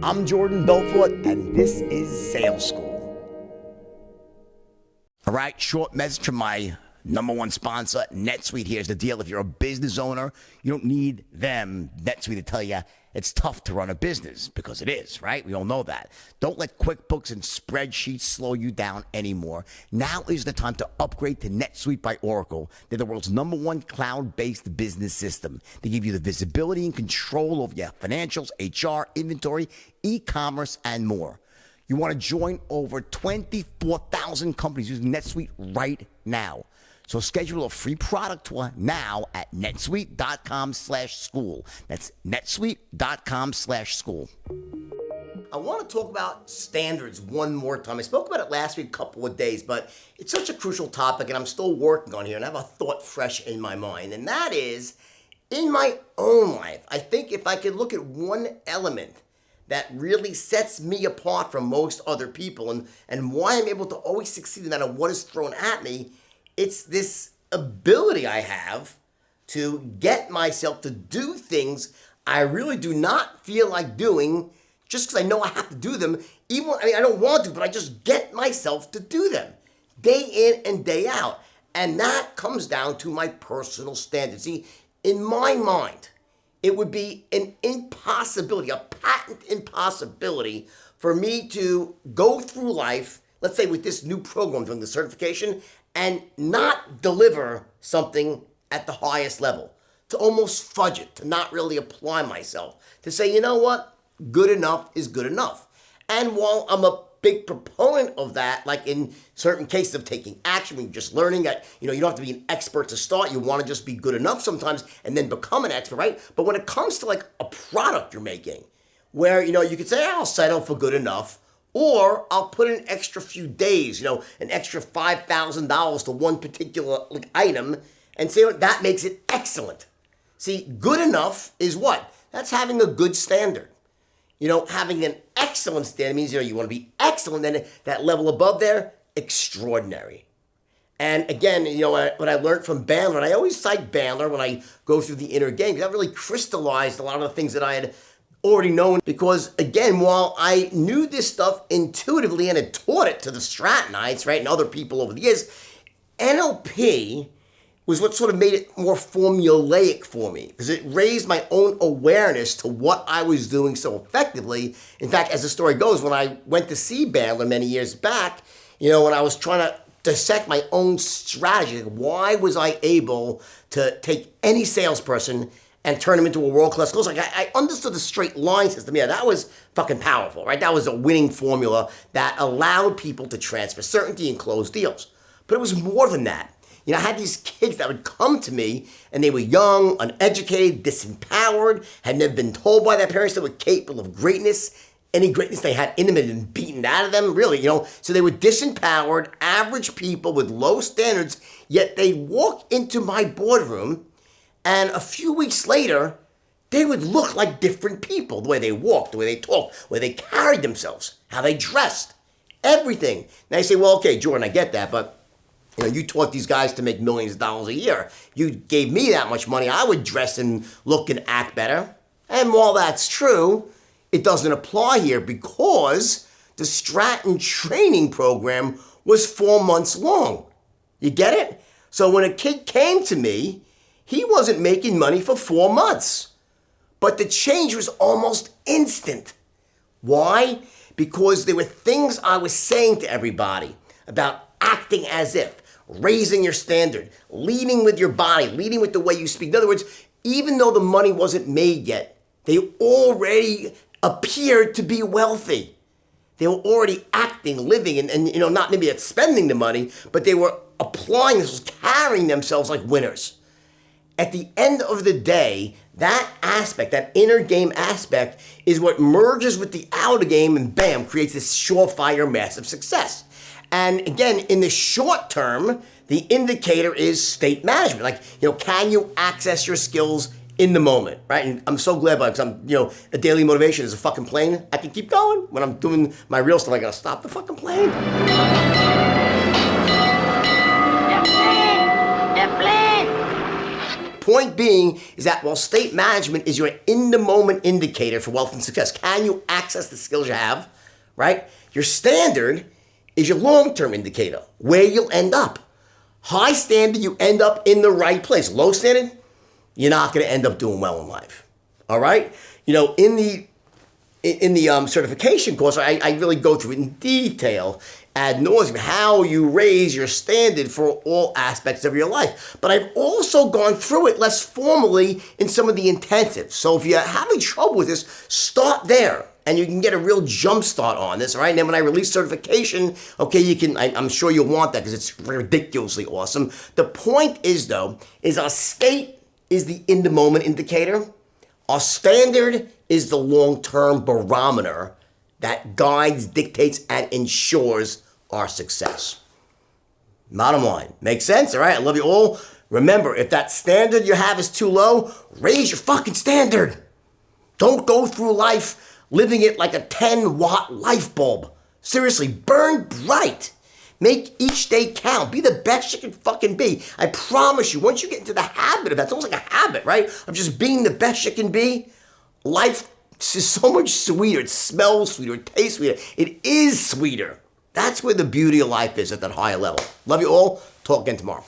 I'm Jordan Belfort, and this is Sales School. All right, short message from my number one sponsor, NetSuite. Here's the deal. If you're a business owner, you don't need them, NetSuite, to tell you it's tough to run a business, because it is, right? We all know that. Don't let QuickBooks and spreadsheets slow you down anymore. Now is the time to upgrade to NetSuite by Oracle. They're the world's number one cloud-based business system. They give you the visibility and control over your financials, HR, inventory, e-commerce, and more. You want to join over 24,000 companies using NetSuite right now. So schedule a free product tour now at netsuite.com/school. That's netsuite.com/school. I want to talk about standards one more time. I spoke about it last week, a couple of days, but it's such a crucial topic, and I'm still working on it here, and I have a thought fresh in my mind, and that is, in my own life, I think if I could look at one element that really sets me apart from most other people, and why I'm able to always succeed no matter what is thrown at me, it's this ability I have to get myself to do things I really do not feel like doing just because I know I have to do them. I don't want to, but I just get myself to do them day in and day out. And that comes down to my personal standards. See, in my mind, it would be an impossibility, a patent impossibility for me to go through life, let's say with this new program doing the certification, and not deliver something at the highest level, to almost fudge it, to not really apply myself, to say, you know what, good enough is good enough. And while I'm a big proponent of that, like in certain cases of taking action, when you're just learning that, you don't have to be an expert to start, you want to just be good enough sometimes and then become an expert, right? But when it comes to like a product you're making, where, you could say, I'll settle for good enough, or I'll put in an extra few days, an extra $5,000 to one particular item, and say that makes it excellent. See, good enough is what? That's having a good standard. Having an excellent standard means, you want to be excellent, then that level above there, extraordinary. And again, what I learned from Bandler, and I always cite Bandler when I go through the inner game, because that really crystallized a lot of the things that I had already known, because again, while I knew this stuff intuitively and had taught it to the Strattonites, right, and other people over the years, NLP was what sort of made it more formulaic for me, because it raised my own awareness to what I was doing so effectively. In fact, as the story goes, when I went to see Bandler many years back, when I was trying to dissect my own strategy, why was I able to take any salesperson and turn them into a world-class closer? I understood the straight line system. Yeah, that was fucking powerful, right? That was a winning formula that allowed people to transfer certainty and close deals. But it was more than that. I had these kids that would come to me, and they were young, uneducated, disempowered, had never been told by their parents they were capable of greatness. Any greatness they had in them had been beaten out of them, really, So they were disempowered, average people with low standards, yet they'd walk into my boardroom, and a few weeks later, they would look like different people. The way they walked, the way they talked, the way they carried themselves, how they dressed, everything. And I say, well, okay, Jordan, I get that, but you taught these guys to make millions of dollars a year. You gave me that much money, I would dress and look and act better. And while that's true, it doesn't apply here, because the Stratton training program was 4 months long. You get it? So when a kid came to me, he wasn't making money for 4 months, but the change was almost instant. Why? Because there were things I was saying to everybody about acting as if, raising your standard, leading with your body, leading with the way you speak. In other words, even though the money wasn't made yet, they already appeared to be wealthy. They were already acting, living, and not maybe at spending the money, but they were applying this, carrying themselves like winners. At the end of the day, that aspect, that inner game aspect, is what merges with the outer game and bam, creates this surefire massive success. And again, in the short term, the indicator is state management. Like, can you access your skills in the moment, right? And I'm so glad because I'm, a daily motivation is a fucking plane. I can keep going. When I'm doing my real stuff, I gotta stop the fucking plane. Point being is that while state management is your in-the-moment indicator for wealth and success, can you access the skills you have, right? Your standard is your long-term indicator, where you'll end up. High standard, you end up in the right place. Low standard, you're not going to end up doing well in life. All right? You know, in the certification course, I really go through in detail, ad nauseum, how you raise your standard for all aspects of your life. But I've also gone through it less formally in some of the intensives. So if you're having trouble with this, start there. And you can get a real jump start on this, all right? And then when I release certification, okay, you can, I'm sure you'll want that because it's ridiculously awesome. The point is, though, is our state is the in-the-moment indicator. Our standard is the long-term barometer that guides, dictates, and ensures our success. Bottom line. Makes sense? All right, I love you all. Remember, if that standard you have is too low, raise your fucking standard. Don't go through life living it like a 10-watt light bulb. Seriously, burn bright. Make each day count. Be the best you can fucking be. I promise you, once you get into the habit of that, it's almost like a habit, right? Of just being the best you can be, life is so much sweeter. It smells sweeter. It tastes sweeter. It is sweeter. That's where the beauty of life is at that higher level. Love you all. Talk again tomorrow.